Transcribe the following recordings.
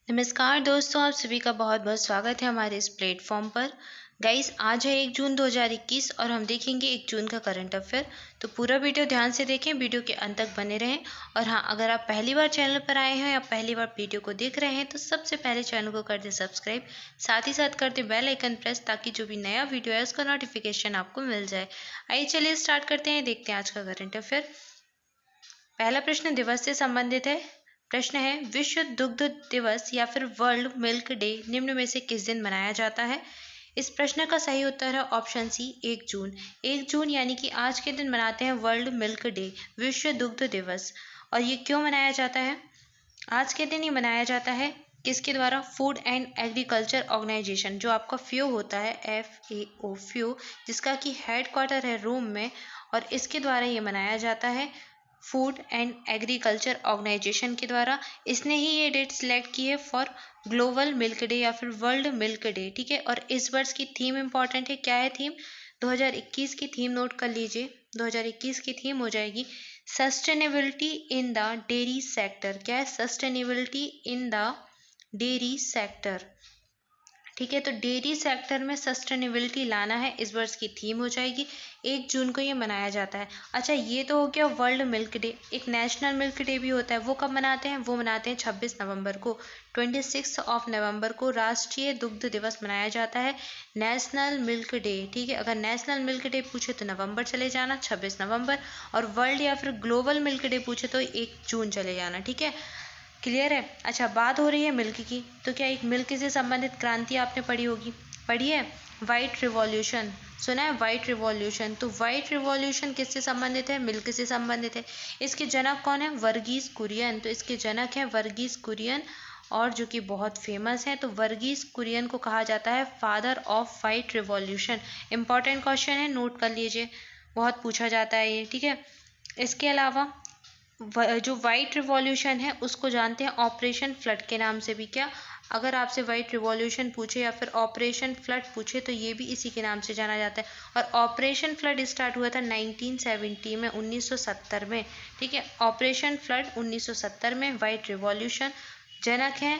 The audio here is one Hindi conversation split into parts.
नमस्कार दोस्तों, आप सभी का बहुत बहुत स्वागत है हमारे इस प्लेटफॉर्म पर। गाइस, आज है 1 जून 2021 और हम देखेंगे 1 जून का करंट अफेयर। तो पूरा वीडियो ध्यान से देखें, वीडियो के अंत तक बने रहें। और हाँ, अगर आप पहली बार चैनल पर आए हैं या पहली बार वीडियो को देख रहे हैं तो सबसे पहले चैनल को कर दें सब्सक्राइब, साथ ही साथ कर दें बेल आइकन प्रेस, ताकि जो भी नया वीडियो है उसका नोटिफिकेशन आपको मिल जाए। आइए चलिए स्टार्ट करते हैं, देखते हैं आज का करंट अफेयर। पहला प्रश्न दिवस से संबंधित है। प्रश्न है, विश्व दुग्ध दिवस या फिर वर्ल्ड मिल्क डे निम्न में से किस दिन मनाया जाता है? इस प्रश्न का सही उत्तर है ऑप्शन सी, 1 जून। 1 जून यानी कि आज के दिन मनाते हैं वर्ल्ड मिल्क डे, विश्व दुग्ध दिवस। और ये क्यों मनाया जाता है? आज के दिन ये मनाया जाता है किसके द्वारा? फूड एंड एग्रीकल्चर ऑर्गेनाइजेशन, जो आपका फ्यू होता है, FAO फ्यू, जिसका कि हेड क्वार्टर है रोम में, और इसके द्वारा ये मनाया जाता है फूड एंड एग्रीकल्चर ऑर्गेनाइजेशन के द्वारा। इसने ही ये डेट सिलेक्ट की है फॉर ग्लोबल मिल्क डे या फिर वर्ल्ड मिल्क डे, ठीक है। और इस वर्ष की थीम इंपॉर्टेंट है, क्या है थीम? 2021 की थीम नोट कर लीजिए। 2021 की थीम हो जाएगी sustainability in the dairy sector. क्या है? Sustainability in the dairy sector, ठीक है। तो डेयरी सेक्टर में सस्टेनेबिलिटी लाना है, इस वर्ष की थीम हो जाएगी। 1 जून को ये मनाया जाता है। अच्छा, ये तो हो गया वर्ल्ड मिल्क डे। एक नेशनल मिल्क डे भी होता है, वो कब मनाते हैं? वो मनाते हैं 26 नवंबर को। 26 नवंबर को राष्ट्रीय दुग्ध दिवस मनाया जाता है, नेशनल मिल्क डे, ठीक है। अगर नेशनल मिल्क डे पूछे तो नवंबर चले जाना, 26 नवंबर। और वर्ल्ड या फिर ग्लोबल मिल्क डे पूछे तो 1 जून चले जाना, ठीक है। क्लियर है? अच्छा, बात हो रही है मिल्क की, तो क्या एक मिल्क से संबंधित क्रांति आपने पढ़ी होगी? पढ़ी है? वाइट रिवॉल्यूशन सुना है? White revolution. तो वाइट रिवॉल्यूशन किससे संबंधित है? मिल्क से संबंधित है। इसके जनक कौन है? वर्गीस कुरियन। तो इसके जनक है वर्गीस कुरियन, और जो कि बहुत फेमस है। तो वर्गीस कुरियन को कहा जाता है father of white revolution. Important question है, नोट कर लीजिए, बहुत पूछा जाता है ये, ठीक है। इसके अलावा जो वाइट रिवॉल्यूशन है उसको जानते हैं ऑपरेशन फ्लड के नाम से भी। क्या? अगर आपसे वाइट रिवॉल्यूशन पूछे या फिर ऑपरेशन फ्लड पूछे तो ये भी इसी के नाम से जाना जाता है। और ऑपरेशन फ्लड स्टार्ट हुआ था 1970 में, 1970 में, ठीक है। ऑपरेशन फ्लड 1970 में। वाइट रिवॉल्यूशन जनक है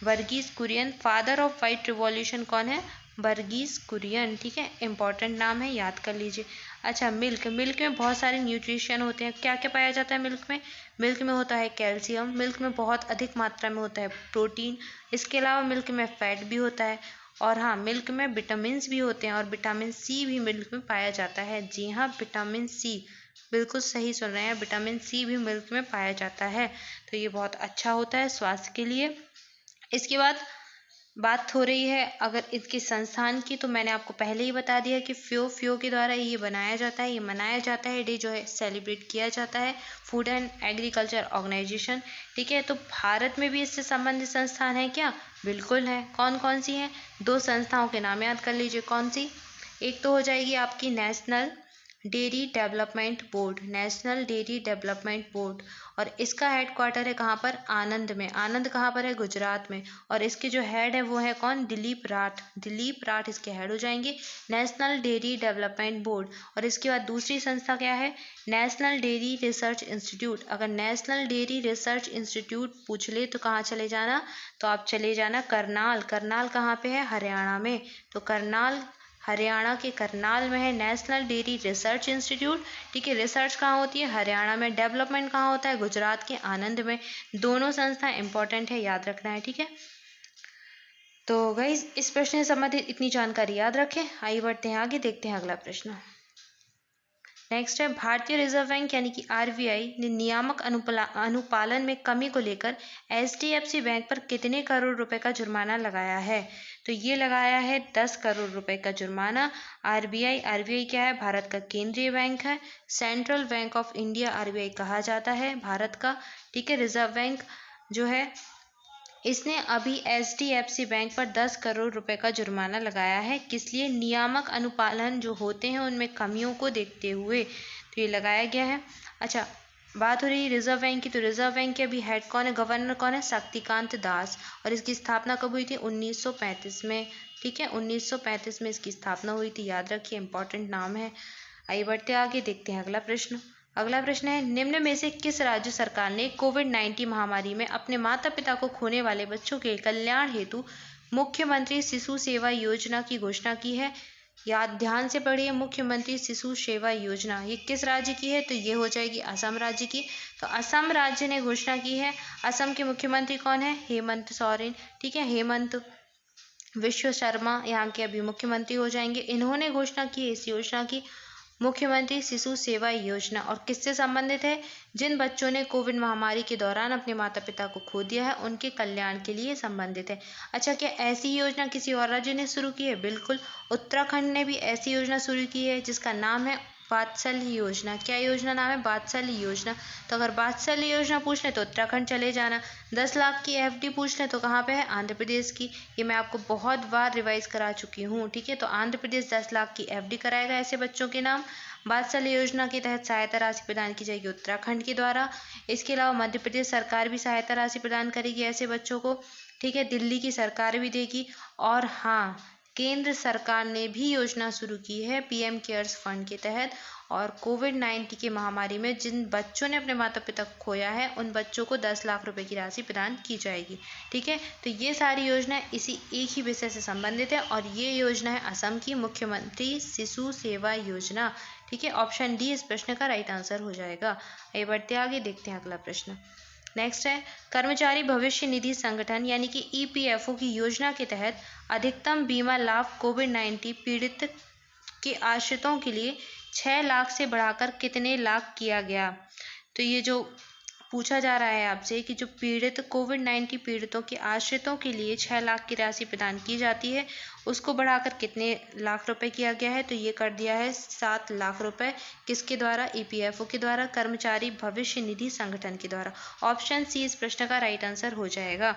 Verghese Kurien. Father of white revolution कौन है? वर्गीस कुरियन, ठीक है। इंपॉर्टेंट नाम है, याद कर लीजिए। अच्छा, मिल्क में बहुत सारे न्यूट्रिशन होते हैं। क्या क्या पाया जाता है मिल्क में? मिल्क में होता है कैल्शियम, मिल्क में बहुत अधिक मात्रा में होता है प्रोटीन। इसके अलावा मिल्क में फैट भी होता है। और हाँ, मिल्क में विटामिन भी होते हैं, और विटामिन सी भी मिल्क में पाया जाता है। जी हाँ, विटामिन सी, बिल्कुल सही सुन रहे हैं, विटामिन सी भी मिल्क में पाया जाता है। तो ये बहुत अच्छा होता है स्वास्थ्य के लिए। इसके बाद बात हो रही है अगर इसके संस्थान की, तो मैंने आपको पहले ही बता दिया कि फ्यो के द्वारा ये बनाया जाता है, ये मनाया जाता है, डे जो है सेलिब्रेट किया जाता है, फूड एंड एग्रीकल्चर ऑर्गेनाइजेशन, ठीक है। तो भारत में भी इससे संबंधित संस्थान है क्या? बिल्कुल है। कौन कौन सी हैं? 2 संस्थाओं के नाम याद कर लीजिए। कौन सी? एक तो हो जाएगी आपकी national dairy development board, national dairy development board, और इसका हेड क्वार्टर है कहाँ पर? आनंद में। आनंद कहाँ पर है? गुजरात में। और इसके जो हेड है वो है कौन? दिलीप राठ। दिलीप राठ इसके हेड हो जाएंगे, नेशनल डेयरी डेवलपमेंट बोर्ड। और इसके बाद दूसरी संस्था क्या है? National dairy research institute. अगर नेशनल डेयरी रिसर्च इंस्टीट्यूट पूछ ले तो कहाँ चले जाना? तो आप चले जाना करनाल। करनाल कहाँ पे है? हरियाणा में। तो करनाल, हरियाणा के करनाल में है नेशनल डेयरी रिसर्च इंस्टीट्यूट, ठीक है। रिसर्च कहाँ होती है? हरियाणा में। डेवलपमेंट कहाँ होता है? गुजरात के आनंद में। दोनों संस्था इंपॉर्टेंट है, याद रखना है, ठीक है। तो गाइस, इस प्रश्न से संबंधित इतनी जानकारी याद रखें। आइए बढ़ते हैं आगे, देखते हैं अगला प्रश्न। नेक्स्ट है, भारतीय रिजर्व बैंक यानी कि RBI ने नियामक अनुपालन में कमी को लेकर HDFC बैंक पर कितने करोड़ रुपए का जुर्माना लगाया है? तो ये लगाया है 10 करोड़ रुपए का जुर्माना। RBI क्या है? भारत का केंद्रीय बैंक है, central bank of India RBI कहा जाता है भारत का, ठीक है। रिजर्व बैंक जो है, इसने अभी HDFC बैंक पर 10 करोड़ रुपए का जुर्माना लगाया है। किस लिए? नियामक अनुपालन जो होते हैं उनमें कमियों को देखते हुए तो ये लगाया गया है। अच्छा, बात हो रही है रिजर्व बैंक की, तो रिजर्व बैंक के अभी हेड कौन है? गवर्नर कौन है? शक्तिकांत दास। और इसकी स्थापना कब हुई थी? 1935 में, ठीक है। 1935 में इसकी स्थापना हुई थी, याद रखिए, इंपॉर्टेंट नाम है। आइए बढ़ते आगे, देखते हैं अगला प्रश्न। अगला प्रश्न है, निम्न में से किस राज्य सरकार ने कोविड-19 महामारी में अपने माता पिता को खोने वाले बच्चों के कल्याण हेतु मुख्यमंत्री शिशु सेवा योजना की घोषणा की है? याद ध्यान से पढ़िए, मुख्यमंत्री शिशु सेवा योजना ये किस राज्य की है? तो ये हो जाएगी असम राज्य की। तो असम राज्य ने घोषणा की है। असम के मुख्यमंत्री कौन है? हेमंत सोरेन। ठीक है, हेमंत विश्व शर्मा यहाँ के अभी मुख्यमंत्री हो जाएंगे। इन्होंने घोषणा की है इस योजना की, मुख्यमंत्री शिशु सेवा योजना। और किससे संबंधित है? जिन बच्चों ने कोविड महामारी के दौरान अपने माता पिता को खो दिया है उनके कल्याण के लिए संबंधित है। अच्छा, क्या ऐसी योजना किसी और राज्य ने शुरू की है? बिल्कुल, उत्तराखंड ने भी ऐसी योजना शुरू की है जिसका नाम है वात्सल्य योजना। क्या योजना नाम है? वात्सल्य योजना। तो अगर वात्सल्य योजना पूछ ले तो उत्तराखंड चले जाना। 10 लाख की एफडी पूछ ले तो कहाँ पे है? आंध्र प्रदेश की। ये मैं आपको बहुत बार रिवाइज करा चुकी हूँ। ठीक है, तो आंध्र प्रदेश 10 लाख की एफडी कराएगा ऐसे बच्चों के नाम। वात्सल्य योजना के तहत सहायता राशि प्रदान की जाएगी उत्तराखंड के द्वारा। इसके अलावा मध्य प्रदेश सरकार भी सहायता राशि प्रदान करेगी ऐसे बच्चों को। ठीक है, दिल्ली की सरकार भी देगी। और हाँ, केंद्र सरकार ने भी योजना शुरू की है पीएम केयर्स फंड के तहत। और कोविड-19 की महामारी में जिन बच्चों ने अपने माता पिता को खोया है उन बच्चों को 10 लाख रुपए की राशि प्रदान की जाएगी। ठीक है, तो ये सारी योजनाएं इसी एक ही विषय से संबंधित है और ये योजना है असम की मुख्यमंत्री शिशु सेवा योजना। ठीक है, ऑप्शन डी इस प्रश्न का राइट आंसर हो जाएगा। आइए बढ़ते आगे, देखते हैं अगला प्रश्न। नेक्स्ट है, कर्मचारी भविष्य निधि संगठन यानी कि ईपीएफओ की योजना के तहत अधिकतम बीमा लाभ कोविड-19 पीड़ित के आश्रितों के लिए 6 लाख से बढ़ाकर कितने लाख किया गया? तो ये जो पूछा जा रहा है आपसे कि जो कोविड-19 पीड़ितों के आश्रितों के लिए 6 लाख की राशि प्रदान की जाती है उसको बढ़ाकर कितने लाख रुपए किया गया है? तो ये कर दिया है 7 लाख रुपए। किसके द्वारा? ईपीएफओ के द्वारा, कर्मचारी भविष्य निधि संगठन के द्वारा। ऑप्शन सी इस प्रश्न का राइट आंसर हो जाएगा।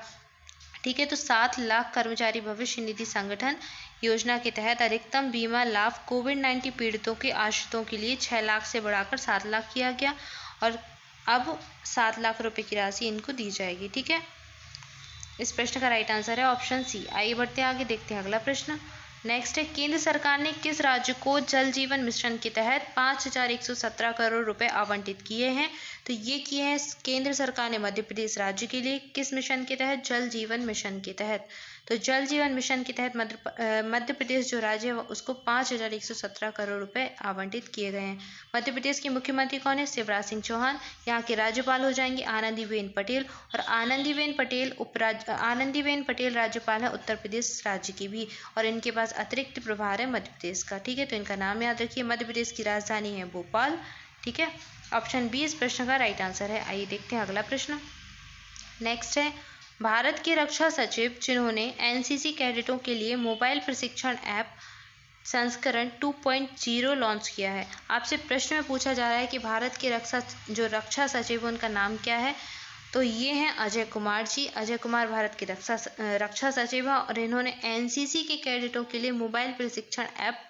ठीक है, तो 7 लाख कर्मचारी भविष्य निधि संगठन योजना के तहत अधिकतम बीमा लाभ कोविड-19 पीड़ितों के आश्रितों के लिए 6 लाख से बढ़ाकर 7 लाख किया गया और अब 7 लाख रुपए की राशि इनको दी जाएगी। ठीक है, इस प्रश्न का राइट आंसर है ऑप्शन सी। आइए बढ़ते आगे, देखते हैं अगला प्रश्न। नेक्स्ट है, केंद्र सरकार ने किस राज्य को जल जीवन मिशन के तहत 5,117 करोड़ रुपए आवंटित किए हैं? तो ये किए हैं केंद्र सरकार ने मध्य प्रदेश राज्य के लिए। किस मिशन के तहत? जल जीवन मिशन के तहत। तो जल जीवन मिशन के तहत मध्य प्रदेश जो राज्य है उसको 5,117 करोड़ रुपए आवंटित किए गए हैं। मध्य प्रदेश के मुख्यमंत्री कौन है? शिवराज सिंह चौहान। यहाँ के राज्यपाल हो जाएंगी आनंदीबेन पटेल और आनंदीबेन पटेल राज्यपाल है उत्तर प्रदेश राज्य की भी और इनके पास अतिरिक्त प्रभार है मध्य प्रदेश का। ठीक है, तो इनका नाम याद रखिए। मध्य प्रदेश की राजधानी है भोपाल। ठीक है, ऑप्शन बी इस प्रश्न का राइट आंसर है। आइए देखते हैं अगला प्रश्न। नेक्स्ट है, भारत के रक्षा सचिव जिन्होंने एनसीसी कैडेटों के लिए मोबाइल प्रशिक्षण ऐप संस्करण 2.0 लॉन्च किया है। आपसे प्रश्न में पूछा जा रहा है कि भारत के रक्षा सचिव उनका नाम क्या है? तो ये हैं अजय कुमार जी। अजय कुमार भारत के रक्षा सचिव है और इन्होंने एनसीसी के कैडेटों के लिए मोबाइल प्रशिक्षण ऐप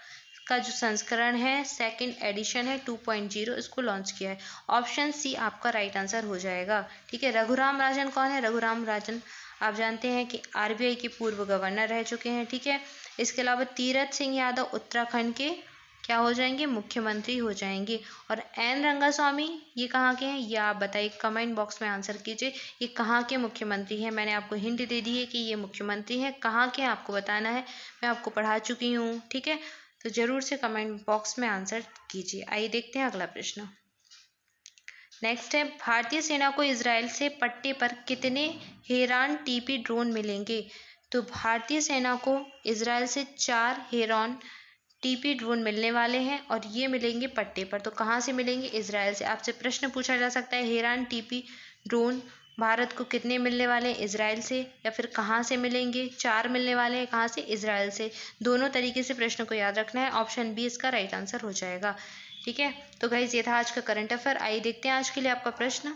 का जो संस्करण है, सेकंड एडिशन है 2.0, इसको लॉन्च किया है। ऑप्शन सी आपका राइट आंसर हो जाएगा। ठीक है, रघुराम राजन कौन है? रघुराम राजन आप जानते हैं कि आरबीआई के पूर्व गवर्नर रह चुके हैं। ठीक है, इसके अलावा तीरथ सिंह यादव उत्तराखंड के क्या हो जाएंगे? मुख्यमंत्री हो जाएंगे। और एन रंगास्वामी ये कहाँ के हैं? ये आप बताइए, कमेंट बॉक्स में आंसर कीजिए। ये कहाँ के मुख्यमंत्री हैं? मैंने आपको हिंट दे दी है कि ये मुख्यमंत्री हैं। कहाँ के आपको बताना है, मैं आपको पढ़ा चुकी हूँ। ठीक है, तो जरूर से कमेंट बॉक्स में आंसर कीजिए। आइए देखते हैं अगला प्रश्न। नेक्स्ट है, भारतीय सेना को इजराइल से पट्टे पर कितने हेरान टीपी ड्रोन मिलेंगे? तो भारतीय सेना को इजराइल से 4 हेरान टीपी ड्रोन मिलने वाले हैं और ये मिलेंगे पट्टे पर। तो कहाँ से मिलेंगे? इजराइल से। आपसे प्रश्न पूछा जा सकता है, हेरान टीपी ड्रोन भारत को कितने मिलने वाले हैं? इजराइल से। या फिर कहाँ से मिलेंगे? 4 मिलने वाले हैं। कहाँ से? इजराइल से। दोनों तरीके से प्रश्न को याद रखना है। ऑप्शन बी इसका राइट आंसर हो जाएगा। ठीक है, तो गाइस ये था आज का करंट अफेयर। आइए देखते हैं आज के लिए आपका प्रश्न।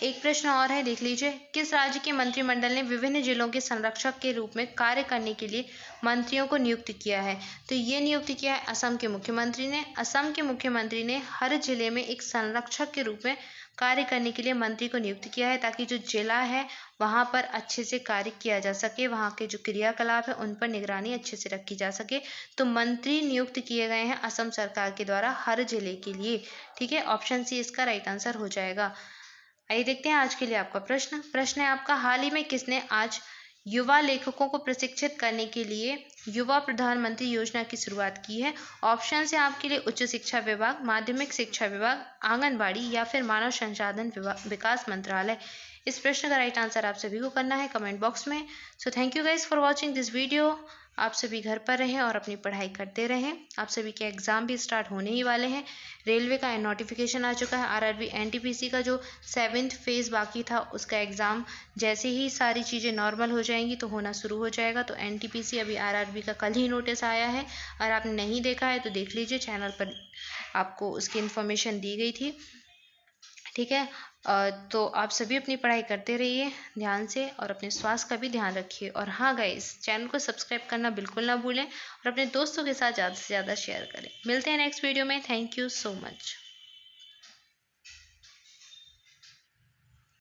एक प्रश्न और है, देख लीजिए। किस राज्य के मंत्रिमंडल ने विभिन्न जिलों के संरक्षक के रूप में कार्य करने के लिए मंत्रियों को नियुक्त किया है? तो ये नियुक्त किया है असम के मुख्यमंत्री ने। असम के मुख्यमंत्री ने हर जिले में एक संरक्षक के रूप में कार्य करने के लिए मंत्री को नियुक्त किया है, ताकि जो जिला है वहाँ पर अच्छे से कार्य किया जा सके, वहाँ के जो क्रियाकलाप है उन पर निगरानी अच्छे से रखी जा सके। तो मंत्री नियुक्त किए गए हैं असम सरकार के द्वारा हर जिले के लिए। ठीक है, ऑप्शन सी इसका राइट आंसर हो जाएगा। आइए देखते हैं आज के लिए आपका प्रश्न है आपका, हाल ही में किसने आज युवा लेखकों को प्रशिक्षित करने के लिए युवा प्रधानमंत्री योजना की शुरुआत की है? ऑप्शन है आपके लिए उच्च शिक्षा विभाग, माध्यमिक शिक्षा विभाग, आंगनबाड़ी या फिर मानव संसाधन विकास मंत्रालय। इस प्रश्न का राइट आंसर आप सभी को करना है कमेंट बॉक्स में। So thank you guys for watching this video. आप सभी घर पर रहें और अपनी पढ़ाई करते रहें। आप सभी के एग्ज़ाम भी स्टार्ट होने ही वाले हैं। रेलवे का नोटिफिकेशन आ चुका है। आरआरबी एनटीपीसी का जो 7th फेज़ बाकी था उसका एग्ज़ाम जैसे ही सारी चीज़ें नॉर्मल हो जाएंगी तो होना शुरू हो जाएगा। तो एनटीपीसी अभी आरआरबी का कल ही नोटिस आया है। अगर आपने नहीं देखा है तो देख लीजिए, चैनल पर आपको उसकी इन्फॉर्मेशन दी गई थी। ठीक है, तो आप सभी अपनी पढ़ाई करते रहिए ध्यान से और अपने स्वास्थ्य का भी ध्यान रखिए। और हाँ गाइस, चैनल को सब्सक्राइब करना बिल्कुल ना भूलें और अपने दोस्तों के साथ ज़्यादा से ज़्यादा शेयर करें। मिलते हैं नेक्स्ट वीडियो में। Thank you so much.